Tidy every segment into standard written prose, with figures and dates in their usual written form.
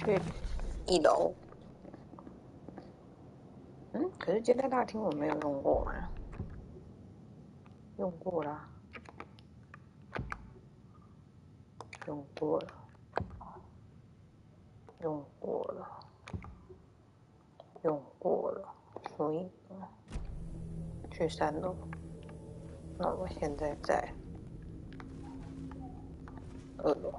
去1楼。可是接待大厅我没有用过嘛？用过啦，用过了，用过了，用过了，所以去3楼。那我现在在2楼。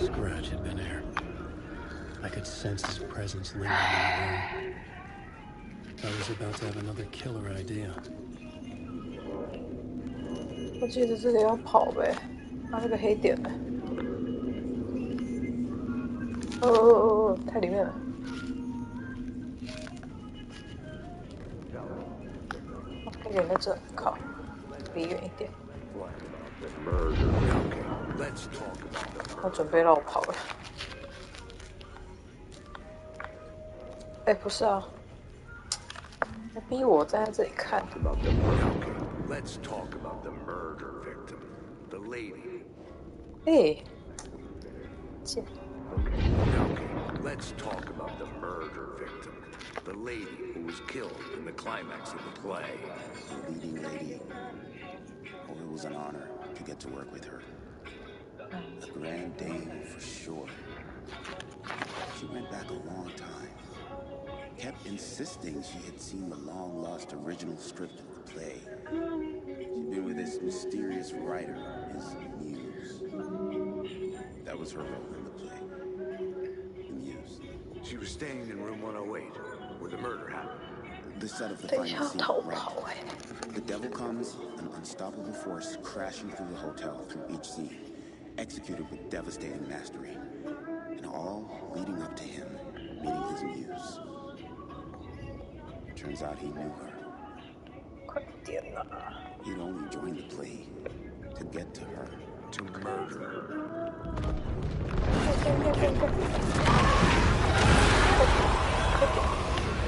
Scratch had been there. I could sense his presence lingering in the room. I was about to have another killer idea. 我记得这个要跑呗，这个黑点呗。太里面了。黑点在这，靠，离远一点。我准备绕跑了。不是啊，逼我站在这里看。Let's talk about the murder victim, the lady. Hey. Let's talk about the murder victim, the lady who was killed in the climax of the play. The leading lady. Oh, it was an honor to get to work with her. A grand dame for sure. She went back a long time. Kept insisting she had seen the long-lost original script of the play. She'd been with this mysterious writer, his muse. That was her role in the play. The muse. She was staying in room 108, where the murder happened. The set of the final scene, right? The devil comes, an unstoppable force crashing through the hotel through each scene, executed with devastating mastery. And all leading up to him meeting his muse. Turns out he knew her. 快点啦！ He'd only joined the plea to get to her. To murder her.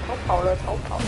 逃跑了，逃跑了！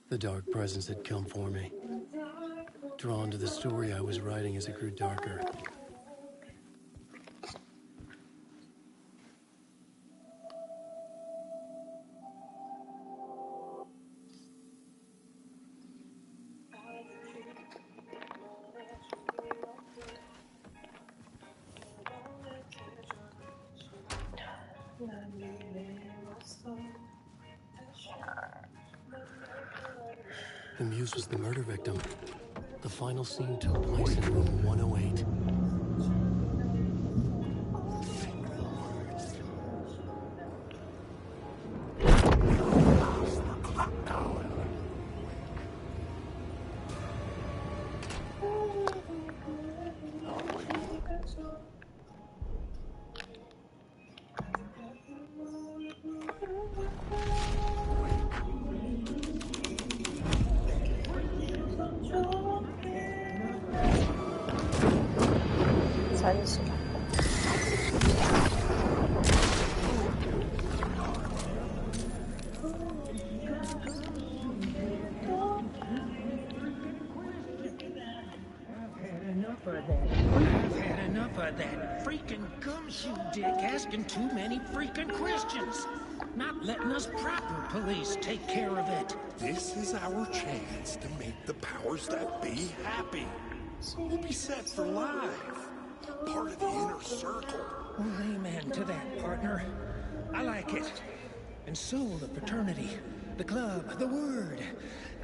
The dark presence had come for me. Drawn to the story I was writing as it grew darker. The muse was the murder victim. The final scene took place in room 108. I've had enough of that freaking gumshoe dick asking too many freaking questions. Not letting us proper police take care of it. This is our chance to make the powers that be happy. We'll be set for life. Part of the inner circle. Amen to that, partner. I like it. And so the fraternity, the club, the word.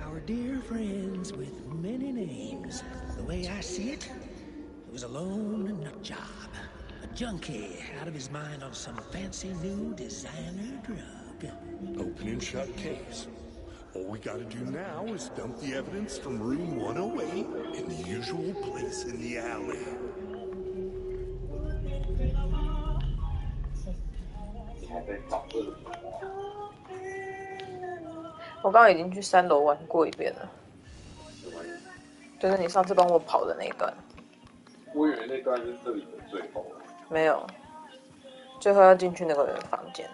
Our dear friends with many names. The way I see it, it was a lone nut job. A junkie out of his mind on some fancy new designer drug. Open and shut case. All we gotta do now is dump the evidence from room 108 in the usual place in the alley.我刚刚已经去3楼玩过一遍了，就是你上次帮我跑的那一段。我以为那段是这里的最后。没有，最后要进去那个房间。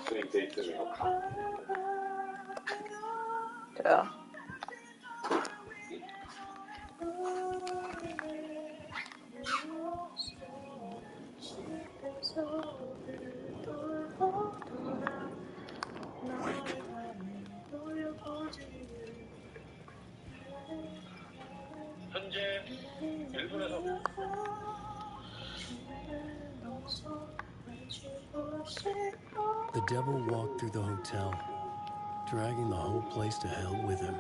所以这一次没有卡。对啊。The devil walked through the hotel, dragging the whole place to hell with him.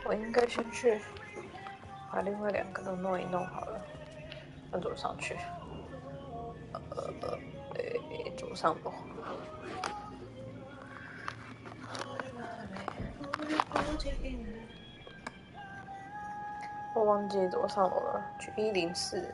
我应该先去把另外2个都弄一弄好了。那怎么上去？怎么上楼？我忘记怎么上楼了，去104。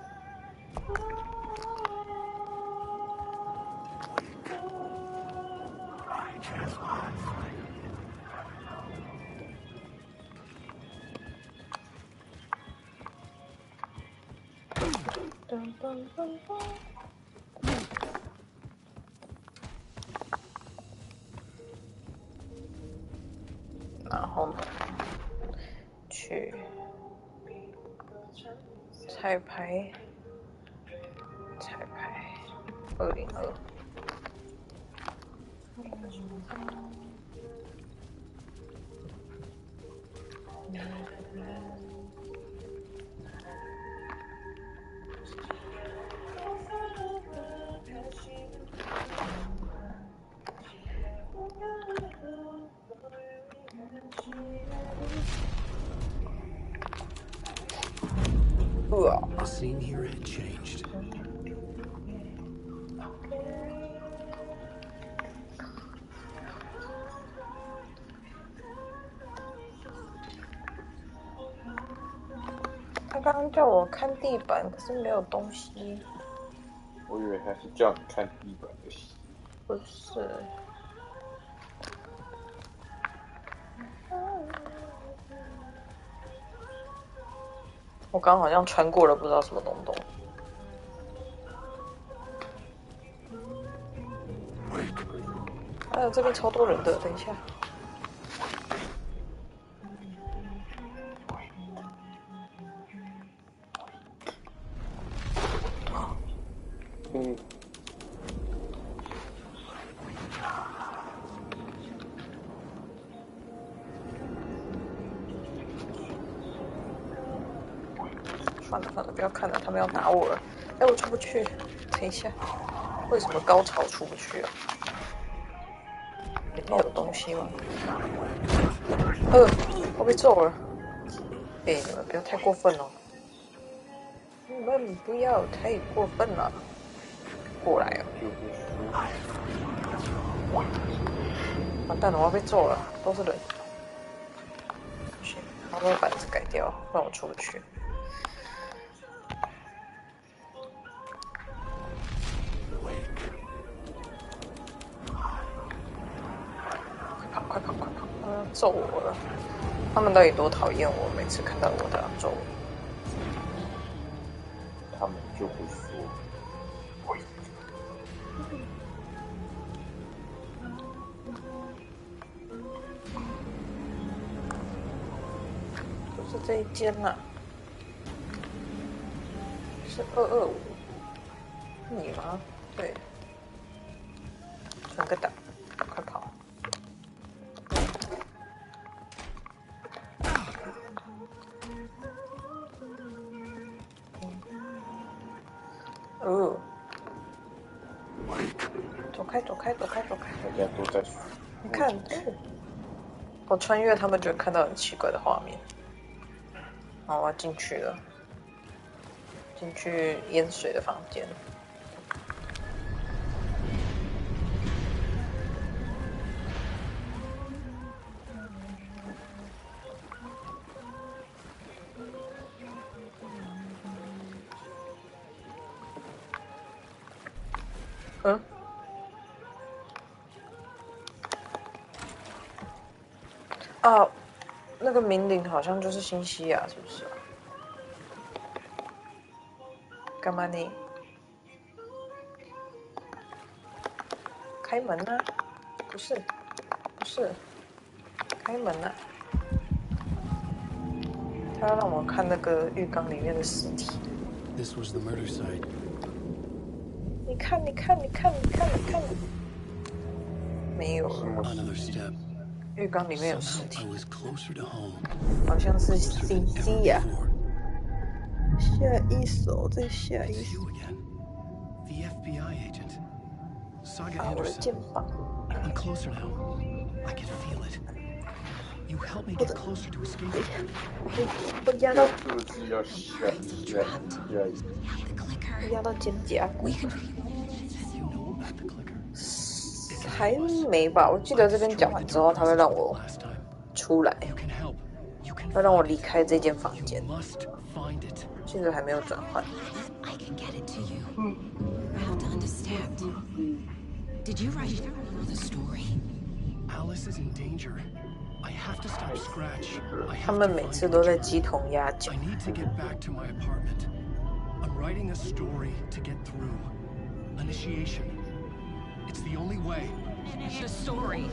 然后呢，去彩排202。The scene here had changed.他刚刚叫我看地板，可是没有东西。我以为他是叫你看地板的戏。不是。我刚好像穿过了不知道什么东东。哎呦，这边超多人的，等一下。算了，不要看了，他们要打我了。哎，我出不去，等一下，为什么高潮出不去啊？里面有东西吗？我被揍了。哎，你们不要太过分哦！你们不要太过分了。过来哦！完蛋了，我要被揍了，都是人。行，我把板子改掉，不然我出不去。快跑！揍我了！他们到底多讨厌我？每次看到我都要揍我。他们就不说。不是这一间呐，是225。你吗？对。存个档，快跑！走开！大家都在说。你看，我穿越他们就会看到很奇怪的画面。好，我要进去了，进去淹水的房间。那个明领好像就是新西亚，是不是啊？干嘛呢？开门啊！不是，开门啊！他要让我看那个浴缸里面的尸体。This was the murder site. 你看，没有了。Another step. 浴缸里面有尸 Somehow 体 I，was closer to home. 好像是 Closer than ever CC 呀。 before. 下一手，再下一 It's 手 you。again. The FBI agent. Saga 啊，我的 Anderson. 肩膀。 I'm closer now. I can feel it. You help me get closer to escaping. 我压到是不是要选 压到肩胛骨 You know about the clicker? 还没吧？我记得这边讲完之后，他会让我 Last time. 出来， You can help. You can 会让我 find 离 it. 开这间房 You 间。 must find it. 现在还没有转换。 I can get it to you. I have to understand. Did you write the story? Alice is in danger. I have to stop Scratch. I 他 have 们 to 每 find 次 the 都在 return. 鸡同鸭讲 I。need to get back to my apartment. I'm writing a story to get through. Initiation. It's the only way. Finish the story.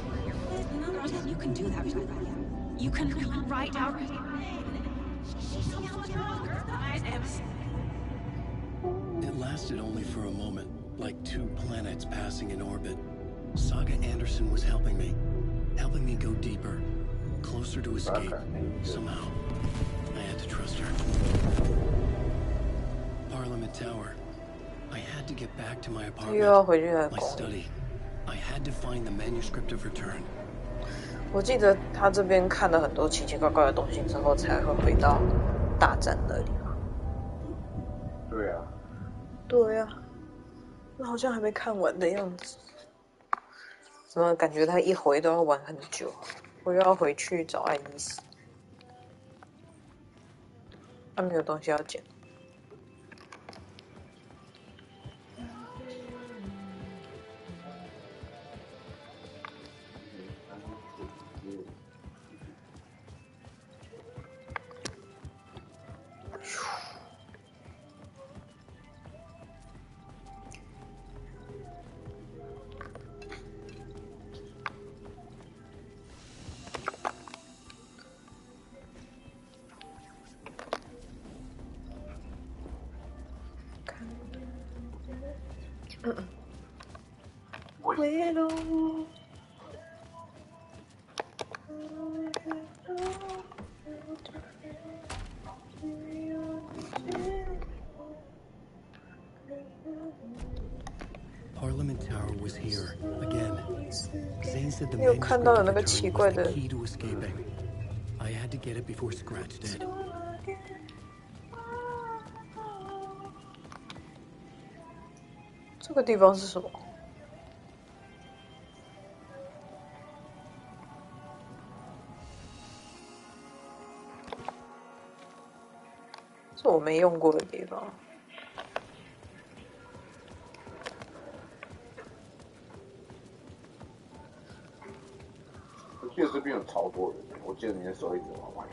You can do that. You can write out. It lasted only for a moment, like two planets passing in orbit. Saga Anderson was helping me go deeper, closer to escape. Somehow, I had to trust her. Parliament Tower. I had to get back to my 又要 apartment, 回去他的 my 公寓。 study. I had to find the manuscript of return. 我记得他这边看了很多奇奇怪怪的东西之后，才会回到大战那里。对啊，对呀、那好像还没看完的样子。怎么感觉他一回都要玩很久？我又要回去找爱丽丝。他没有东西要捡。回路。Parliament Tower was here again. Zane said the 你有看到 manuscript 有 of 那个 return 奇 was 怪 the 的 key to escaping. I had to get it before Scratch did. 这个地方是什么？是我没用过的地方。我记得这边有超多人，我记得你那时候一直玩。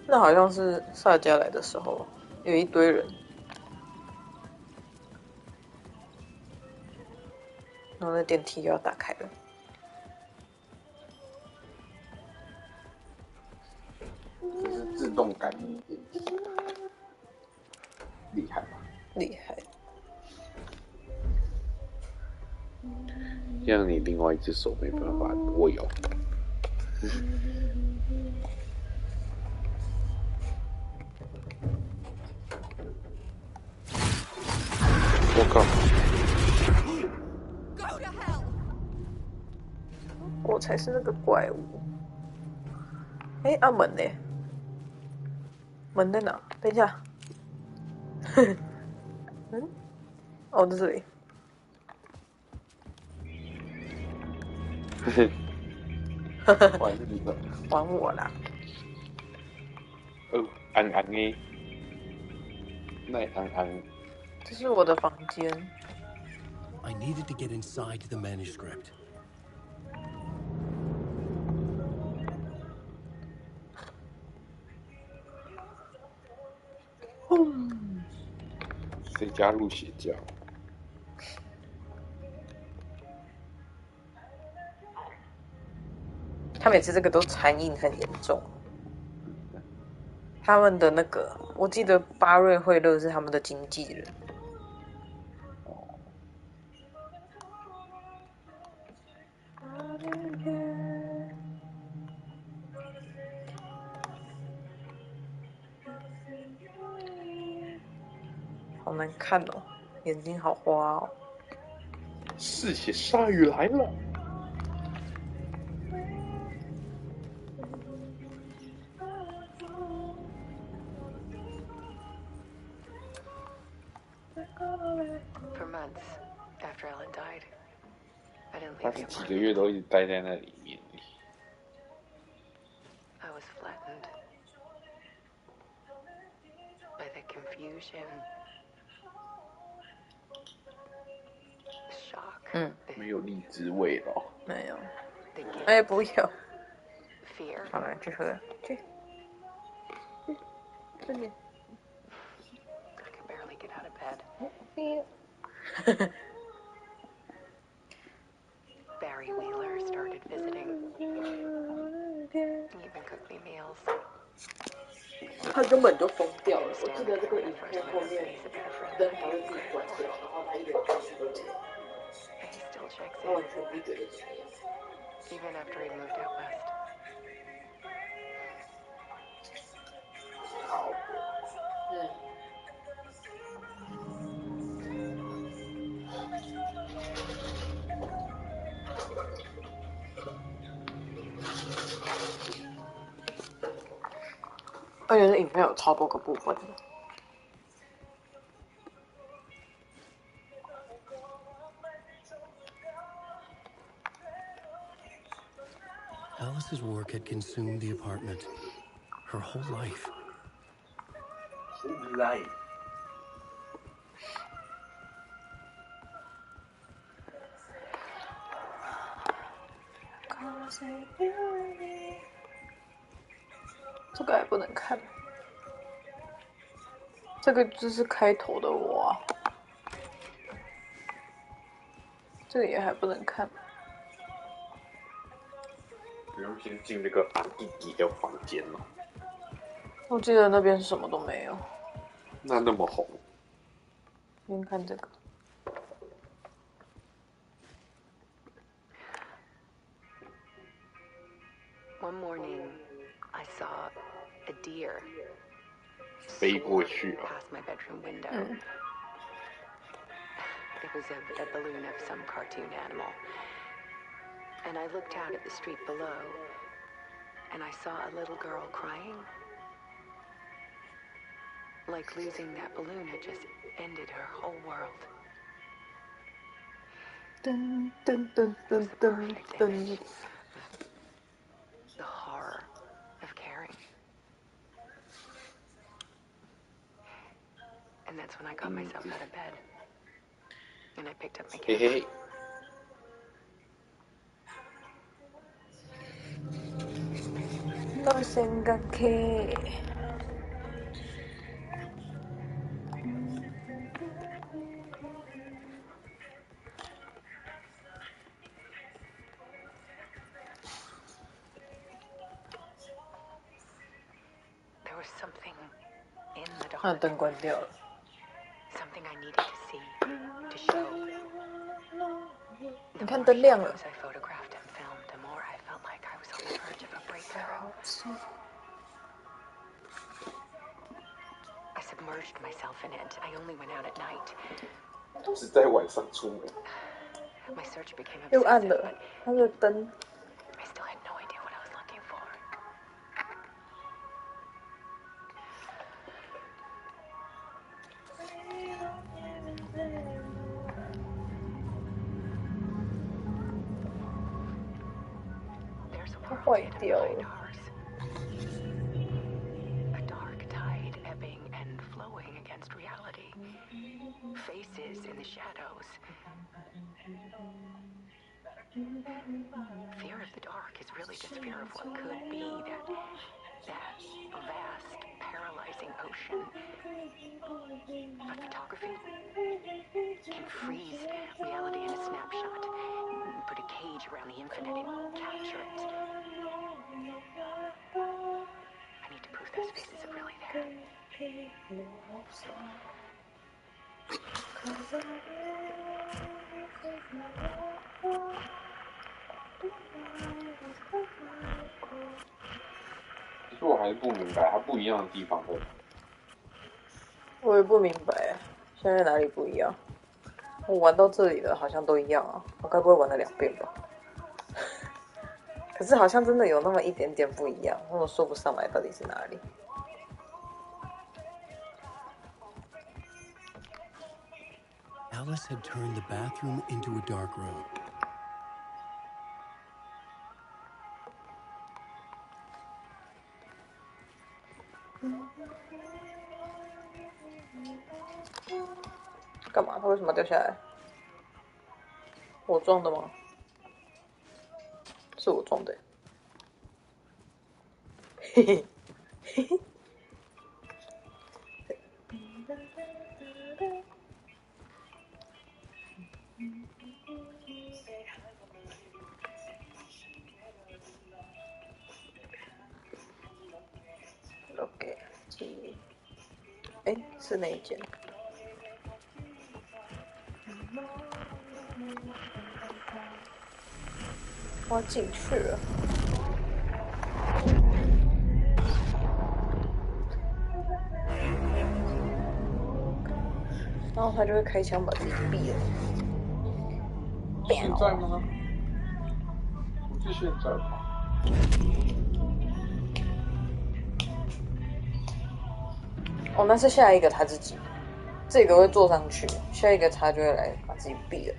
那好像是萨迦来的时候，有一堆人，然后那电梯又要打开了。这是自动感应电梯，厉害吧？厉害！这样你另外一只手没办法握摇。我靠！我才是那个怪物。哎，啊门呢？门在哪？等一下。嗯？哦，在这里。玩你的。还我啦！安安的，那安安。这是我的房间。 I needed to get inside the manuscript. 谁加入邪教？他每次这个都残影很严重。他们的那个，我记得巴瑞惠勒是他们的经纪人。好难看哦。眼睛好花哦。嗜血鲨鱼来了。For months after Ellen died, I didn't 他 leave 是 the 几个 apartment. 月都一直待在那里面。I was flattened by the confusion, shock, 没有荔枝味了。没有。 the guilt, 哎，不要。 fear. 好了，去喝，去。这里。 I could barely get out of bed. Barry Wheeler started visiting. He even cooked me meals. 他根本就疯 I 掉了。 couldn't 我记 stand 得 the 这个 kind 影 of first 片后 minute 面， face about a friend 灯 that I 还会 gave 自己 credit 关 for. 掉，然后他一脸继续不见， And he still checks 他完 in, 全不觉得怎么样。 even after he moved out west. 好。而且这影片有超多个部分的。 Alice's work had consumed the apartment. Her whole life. Whole life. Cause 这个还不能看，这个就是开头的我啊，这个也还不能看。不用先进那个俺弟弟的房间了。我记得那边什么都没有。那么红。先看这个。 One morning, I saw a deer 飞过去 past my bedroom window. It was a balloon of some cartoon animal. And I looked out at the street below, and I saw a little girl crying. Like losing that balloon had just ended her whole world. Dun, dun, dun, dun, dun, dun. The horror of caring. And that's when I got myself out of bed. And I picked up my camera. Hey, hey. の線がけ There was something in the 他的 dark. 灯关掉了。 Something I needed to see, to show. 你看灯亮了。 The more shadows I photographed and filmed, the more I felt like I was on the verge of a breakthrough. I submerged myself in it. I only went out at night. 都是在晚上出门。 My search became 又暗 obsessive, 了 but， 他的灯。 I still had no idea what I was looking for. There's a world White hidden deal. behind ours. A dark tide ebbing and flowing against reality. Faces in the shadows. Fear of the dark is really just fear of what could be, that vast, paralyzing ocean. But photography can freeze reality in a snapshot, put a cage around the infinite and capture it. I need to prove those faces are really there. "其实我还是不明白，它不一样的地方在哪。我也不明白，现在哪里不一样？我玩到这里了，好像都一样啊，我该不会玩了2遍吧？可是好像真的有那么一点点不一样，我说不上来到底是哪里。Alice had turned the bathroom into a dark room. "干嘛？他为什么掉下来？我撞的吗？是我撞的。嘿嘿嘿嘿。OK， 哎，是那一间。我要进去了。然后他就会开枪把自己毙了。现在吗？不是现在吧？哦，那是下一个他自己，这个会坐上去，下一个他就会来把自己毙了。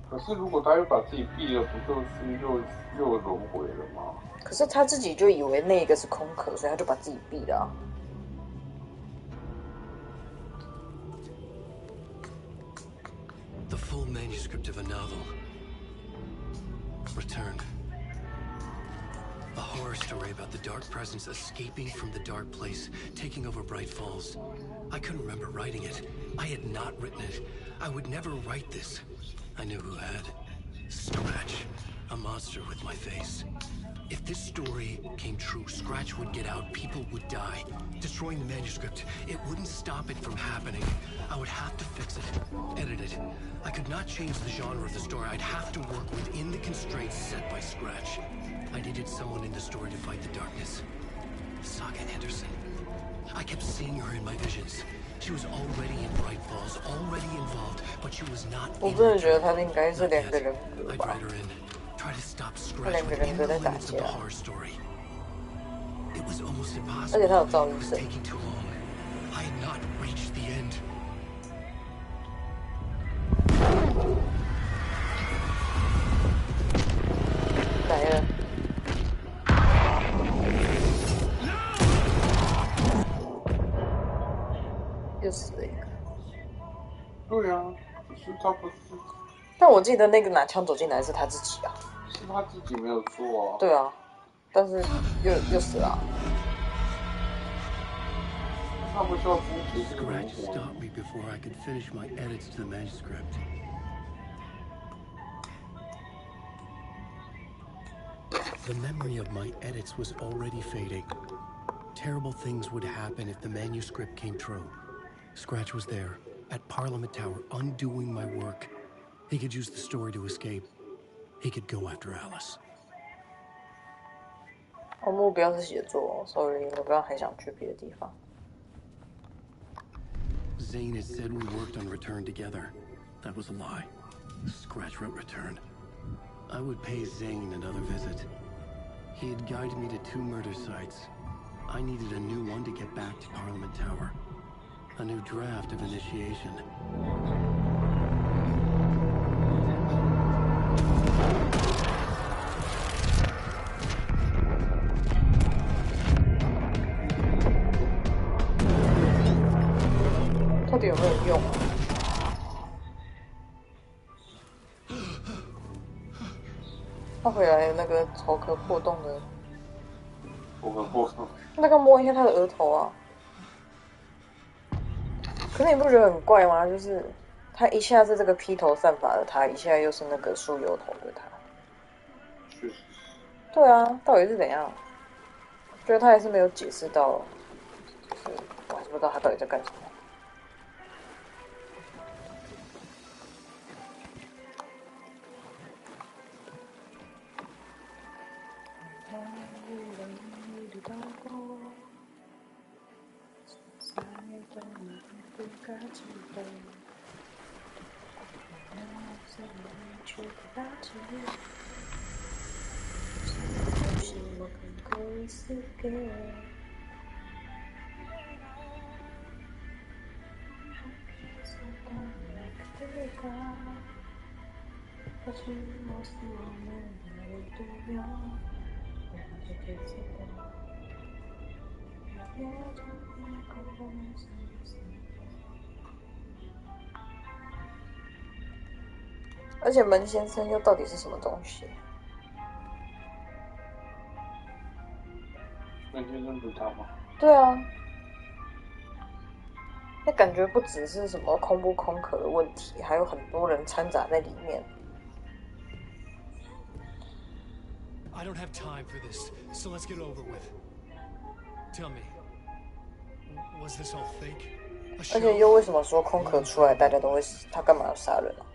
可是如果他又把自己毙了，不就是又轮回了吗？可是他自己就以为那个是空壳，所以他就把自己毙了啊。The full manuscript of a novel returned. A horror story about the dark presence escaping from the dark place, taking over Bright Falls. I couldn't remember writing it. I had not written it. I would never write this. I knew who had. Scratch. A monster with my face. If this story came true, Scratch would get out, people would die. Destroying the manuscript, it wouldn't stop it from happening. I would have to fix it, edit it. I could not change the genre of the story. I'd have to work within the constraints set by Scratch. I needed someone in the story to fight the darkness. Saga Anderson. I kept seeing her in my visions. She was already in Bright Falls, already involved, but she was not in the 我真的觉得他应该是2个人格 I'd 吧。 write her in. Try to stop 他 Scratch 2个人 within 格 the 在打 limits of the 架， horror story. It was almost 而且他 impossible. 有赵医 It was 生。 taking too long. I had not reached the end. 来了。又死了一个。对啊，可是他不是，但我记得那个拿枪走进来是他自己啊。是他自己没有做啊。对啊，但是又死了啊。他不需要终结这个轮 Scratch 回。 stopped me before I could finish my edits to the manuscript. The memory of my edits was already fading. Terrible things would happen if the manuscript came true. Scratch was there, at Parliament Tower, undoing my work. He could use the story to escape. He could go after Alice. 我目标是写作，所以我刚刚还想去别的地方。 Zane had said we worked on Return together. That was a lie. Scratch wrote Return. I would pay Zane another visit. He had guided me to 2 murder sites. I needed a new one to get back to Parliament Tower. A new draft of initiation. "到底有没有用啊？他回来那个头壳破洞的，我很后悔。那个摸一下他的额头啊。可是你不觉得很怪吗？就是他一下是这个披头散发的他，一下又是那个梳油头的他。确实。对啊，到底是怎样？觉得他还是没有解释到，就是我还是不知道他到底在干什么。而且门先生又到底是什么东西？门先生不是他吗？对啊，那感觉不只是什么空不空壳的问题，还有很多人掺杂在里面。I don't have time for this, so let's get over with. Tell me, was this all fake? 而且又为什么说空壳出来大家都会死？他干嘛要杀人啊？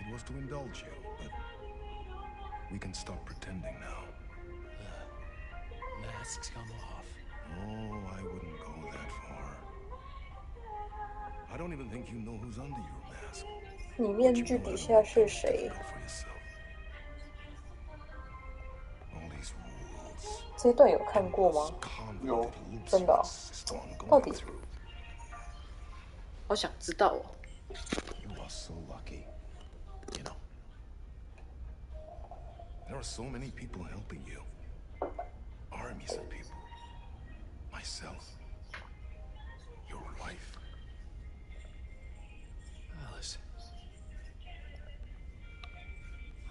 It was to indulge you, but we can stop pretending now. Masks come off. Oh, I wouldn't go that far. I don't even think you know who's under your mask. 你面具底下是谁？ 这段有看过吗？有，真的、哦？到底？好想知道哦。You are so lucky. You know, there are so many people helping you. Armies of people. Myself. Your wife. Alice.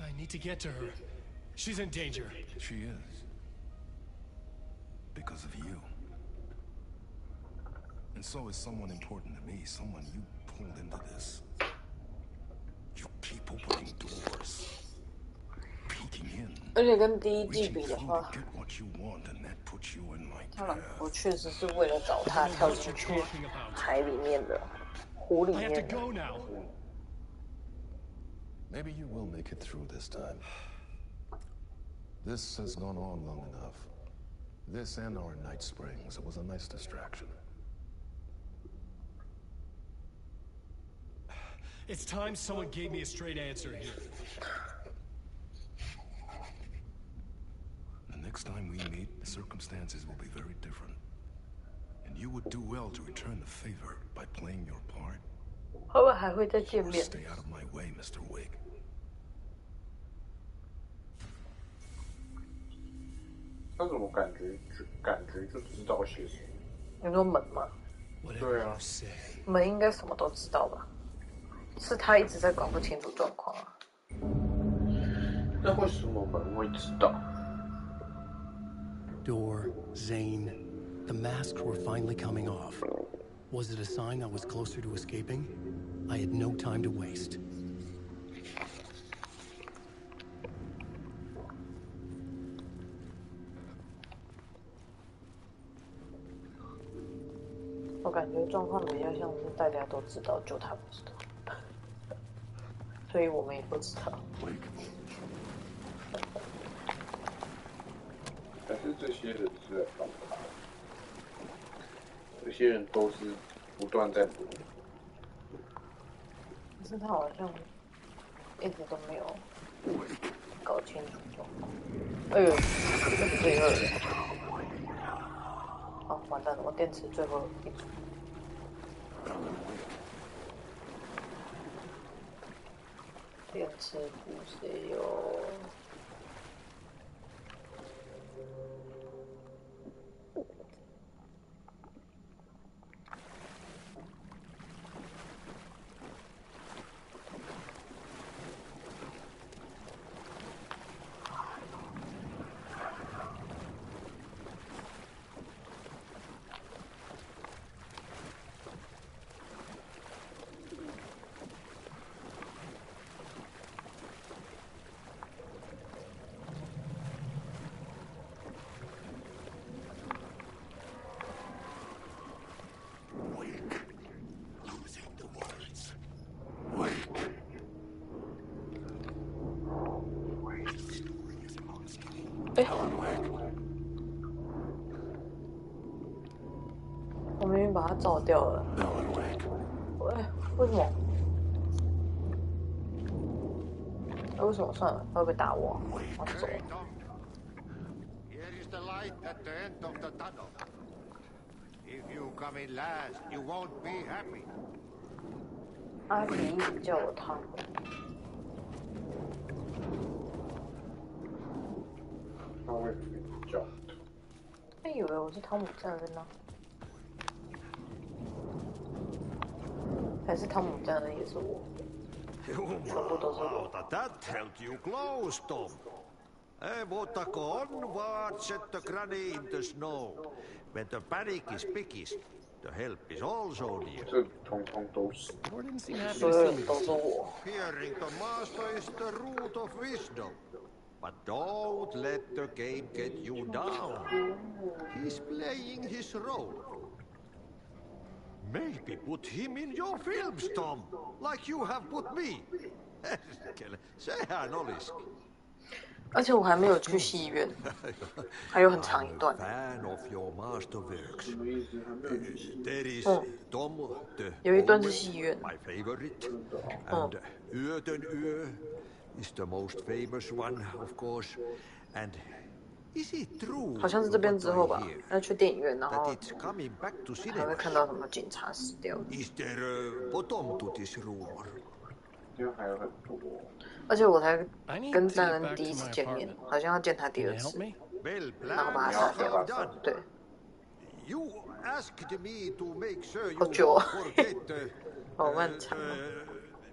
I need to get to her. She's in danger. She is. Because of you. And so is someone important to me, someone you pulled into this. You keep opening doors. Peeking in. 而且跟第一季比的话， Get what you want, and that puts you in my 他我确实是为了找他跳进去海里面的湖里面的。Maybe you will make it through this time. This has gone on long enough. This and our night springs. It was a nice distraction. It's time someone gave me a straight answer here. The next time we meet, the circumstances will be very different. And you would do well to return the favor by playing your part. 他们还会再见面。 Stay out of my way, Mr. Wig. 他怎么感觉就知道些什么？你说门吗？对啊，门应该什么都知道吧？是他一直在搞不清楚状况啊。那为什么门会知道？ Door, Zane, the masks were finally coming off. Was it a sign I was closer to escaping? I had no time to waste. 我感觉状况比较像是大家都知道，就他不知道，所以我们也不知道。但是这些人是在帮他，这些人都是不断在努力。可是他好像一直都没有搞清楚状况。哎呦，这是罪恶的。啊，完蛋了！我电池最后一组。电池补谁哟？我明明把它照掉了。为什么？为什么？算了，他会不会打我？我走了。Here is the light at the end of the tunnel. If you come in last, you won't be happy. 阿皮一直叫我汤姆。他为什么叫？他以为我是汤姆战人呢，还是汤姆战人也是我？全部都是我。 That held you close, Tom. Mutta on watch at the granny in the snow. When the panic is biggest, the help is also near. 这通通都是。 Or didn't seem happy 所 to 有 see 人 me. 都是我。 Fearing the master is the root of wisdom. But don't let the game get you down. He's playing his role. Maybe put him in your films, Tom, like you have put me. Sehän olisi. 而且我还没有去戏院，还有很长一段。 Fan of your masterworks. 什么意思？还没有去戏。 There is Tom the 有一段是戏院。 my favorite, and Yöten Yö is the most famous one, of course. And is it true? 好像是这边之后吧，要去电影院，然后 That it's coming back to 还会 cinema. 看到什么警察死掉。 Is there a bottom to this rumor? 因为还有很多。 而且我才 I need 跟 to 战 get 人 back 第一 to 次 my 见面， apartment. 好像要见他第 Can 二 you help 次， me? Well, 然后把他 planned 杀掉 well 吧。 done. 对， You asked me to make sure you 好久啊， forget the 好漫长啊。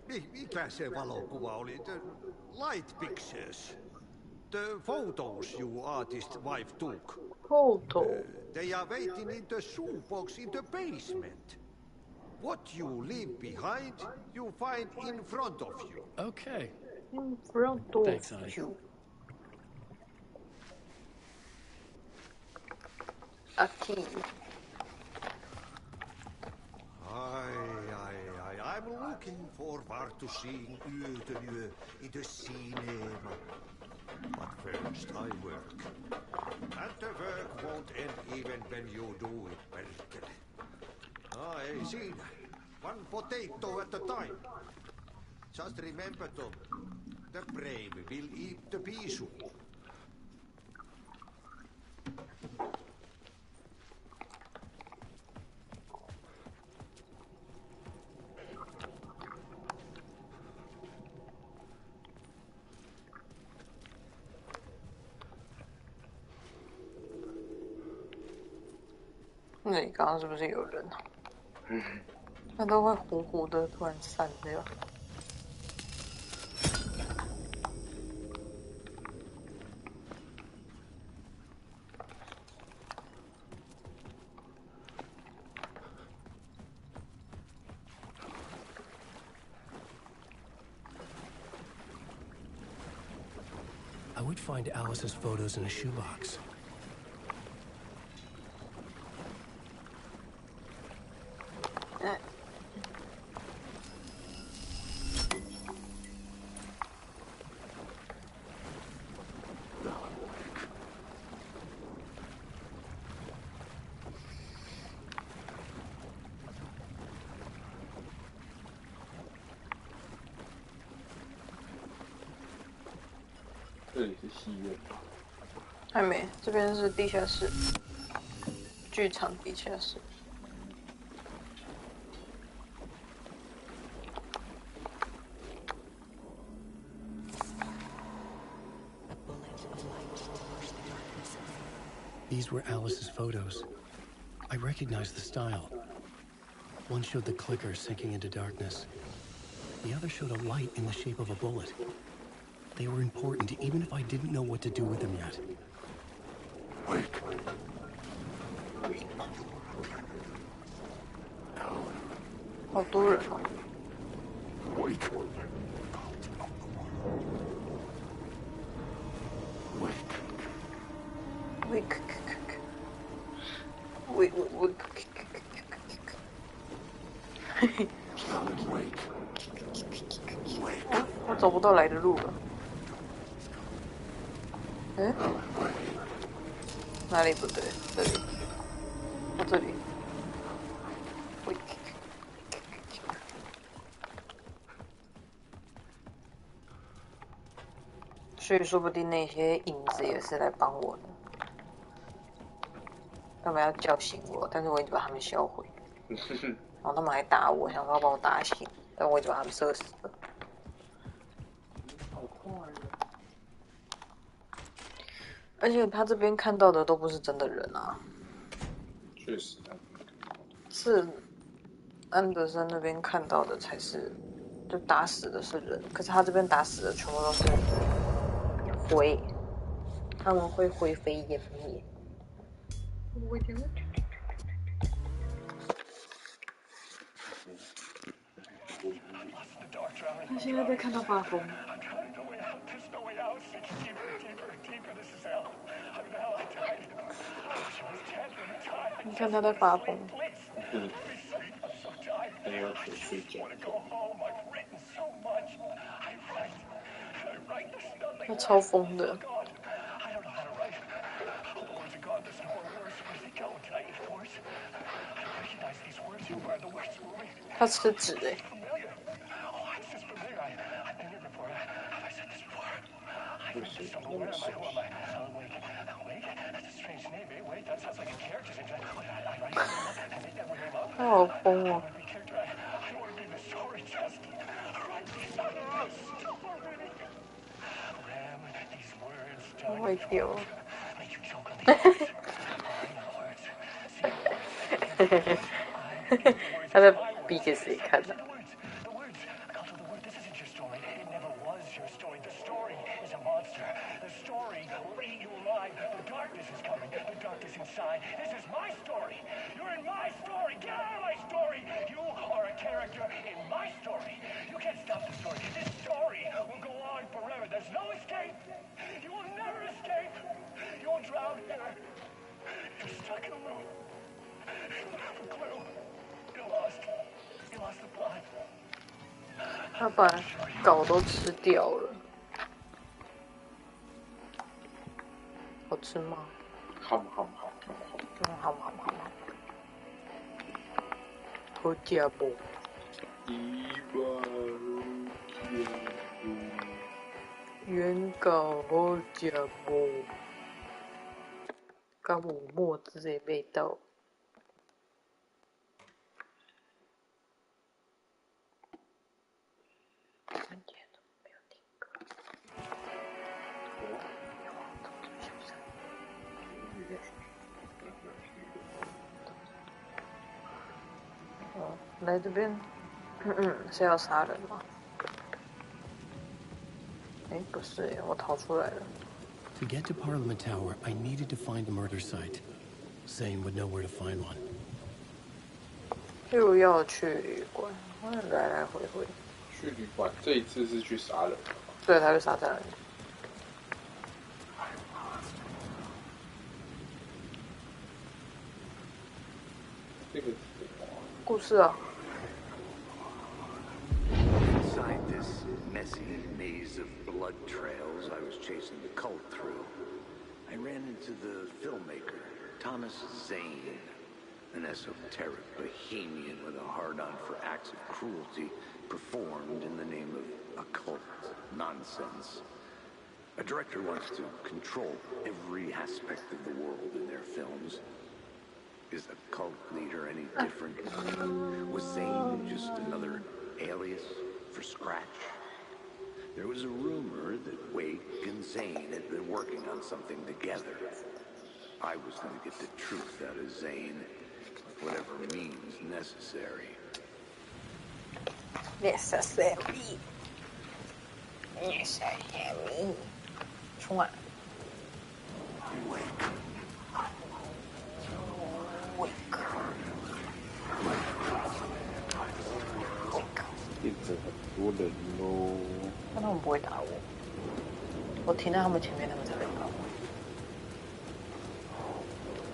mikä se valokuva oli? The light pictures. The photos you artist wife took. 后头 They are waiting in the shoebox in the basement. What you leave behind, you find in front of you. Okay. 不要多 Thanks, honey. 久。阿 T， I'm looking forward to seeing Yöten Yö in the cinema. But first I work. And the work won't end even when you do it, Perkele. Ei siinä. One potato at a time. Just remember, Tom, the brave will eat the pea soup. 那你刚刚是不是有人啊？那都会糊糊的，突然散掉。I would find Alice's photos in a shoebox. "这里是戏院。还没，这边是地下室，剧场地下室。These were Alice's photos. I recognized the style. One showed the clicker sinking into darkness. The other showed a light in the shape of a bullet. They were important, even if I didn't know what to do with them yet. Wait. 好多人哦。 Wait. Wake. 我找不到来的路了。哎，哪里不对？这里，哦，这里。所以说不定那些影子也是来帮我的。他们要叫醒我，但是我已经把他们销毁。然后他们还打我，想说要把我打醒，但我已经把他们射死了。好快哦！而且他这边看到的都不是真的人啊。确实，是安德森那边看到的才是，就打死的是人，可是他这边打死的全部都是灰，他们会灰飞烟灭。他现在在看到发疯。你看他在发疯。他要去睡觉。他超疯的。他吃纸欸。他好疯哦！坏掉了。他在比给谁看的？他把稿都吃掉了，好吃吗？好。好吃不？原稿好吃不？跟有墨汁的味道。来这边，是要杀人吗？哎，不是耶，我逃出来了。To get to Parliament Tower, I needed to find a murder site. Zane would know where to find one. 又要去旅馆，来来回回。去旅馆，这一次是去杀人的吗？对，他去杀人。这个故事啊。Inside this messy maze of blood trails I was chasing the cult through, I ran into the filmmaker, Thomas Zane, an esoteric bohemian with a hard-on for acts of cruelty performed in the name of occult nonsense. A director wants to control every aspect of the world in their films. Is a cult leader any different? Was Zane just another alias for Scratch? There was a rumor that Wake and Zane had been working on something together. I was going to get the truth out of Zane, whatever means necessary. Necessary. 冲啊！ 变成很多人喽。但他们不会打我，我停在他们前面，他们才会打我。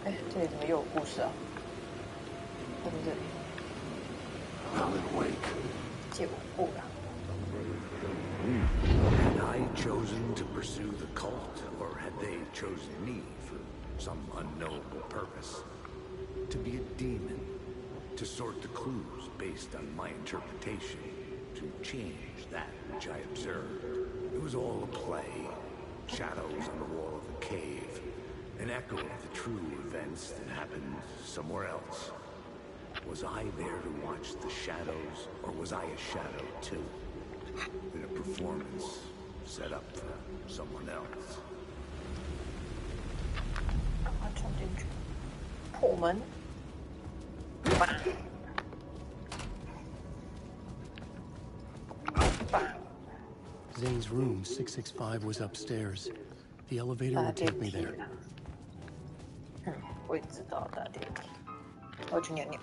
哎，这里怎么又有故事啊？在这里。借我过来。Had I chosen to pursue the cult, or had they chosen me for some unknowable purpose? To be a demon, to sort the clues based on my interpretation, to change that which I observed. It was all a play, Shadows on the wall of the cave. An echo of the true events that happened somewhere else. Was I there to watch the shadows, or was I a shadow too? In a performance set up for someone else. 把它冲进去，破门。Zane's room, 665, was upstairs. The elevator would take me there. 我也知道大电梯。我去尿尿。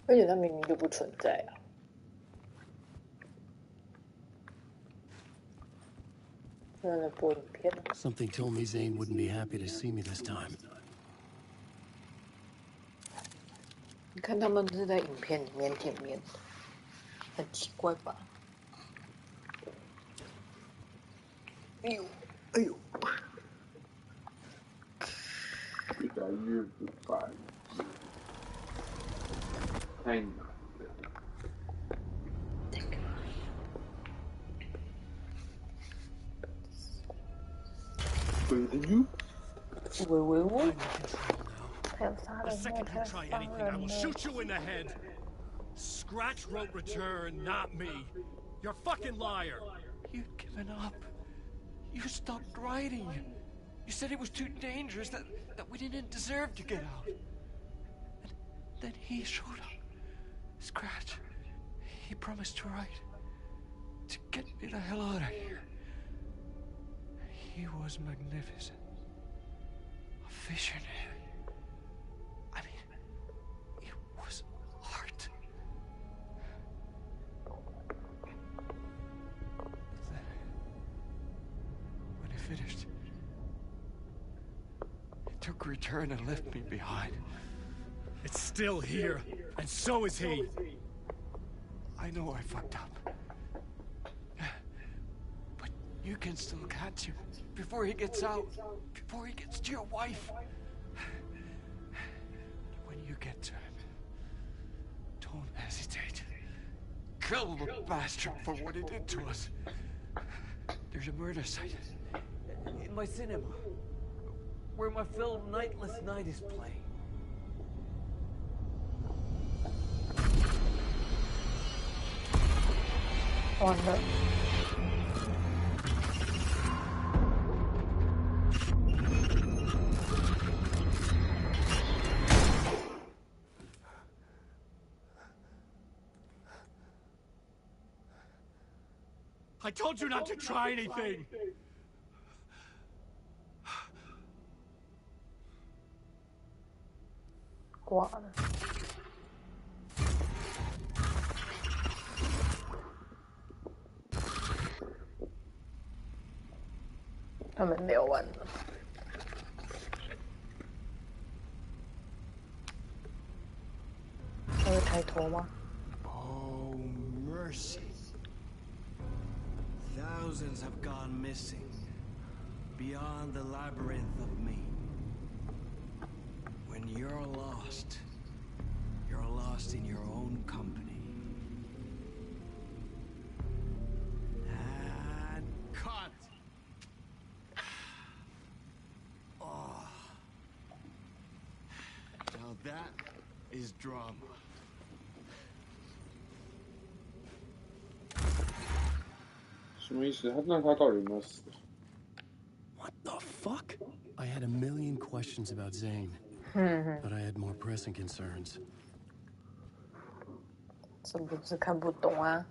而且它明明就不存在啊！那在播影片。Something told me Zane wouldn't be happy to see me this time. 你看他们是在影片里面见面的，很奇怪吧？哎呦，哎呦！越来越不烦，太难了。With you？ 喂， The second you try anything, I will shoot you in the head. Scratch wrote return, not me. You're a fucking liar. You'd given up. You stopped writing. You said it was too dangerous, that we didn't deserve to get out. And then he showed up. Scratch. He promised to write. To get me the hell out of here. He was magnificent. A visionary. I mean, it was art. Then, when he finished, he took return and left me behind. It's still here, and so is he. I know I fucked up. But you can still catch him before he gets out, before he gets to your wife. When you get to him, don't hesitate. Kill the bastard for what he did to us. There's a murder site in my cinema where my film Nightless Night is playing. Oh no. I told you not to try anything. 挂了。他们聊完了。还会抬头吗？ Oh, mercy. Thousands have gone missing. Beyond the labyrinth of me. When you're lost in your own company. And cut! Oh. Now that is drama. 什么意思？那他到底有没有死？ What the fuck? I had a million questions about Zane, but I had more pressing concerns. 是不是看不懂啊？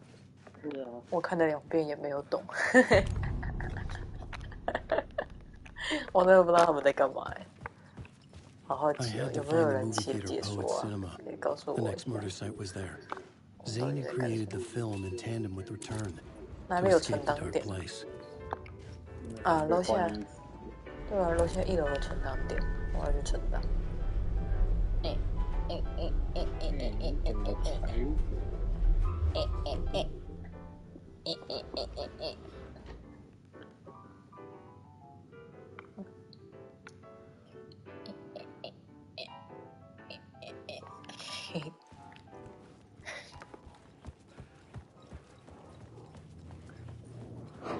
对啊，我看了2遍也没有懂。我真的不知道他们在干嘛哎。好好 I 奇哦， had 有 to 没有 find the 人 movie 写 theater 解说 Poet 啊？ Cinema. 可以告诉 The 我一 next 下。 murder site was there. Zane had created the film in tandem with Return 哪 to 里有 escape 存 the 档 dark 点？ place. 啊，楼下。对啊，楼下1楼有存档点，我要去存档。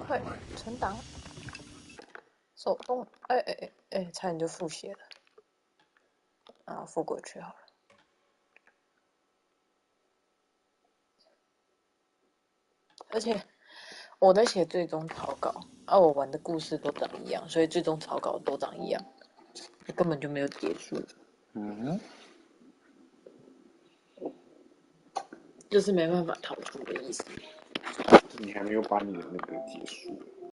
快存档，手动，差点就复写了，啊，复过去好了。而且我在写最终草稿，我玩的故事都长一样，所以最终草稿都长一样，根本就没有结束。就是没办法逃出的意思。你还没有把你的那个结束。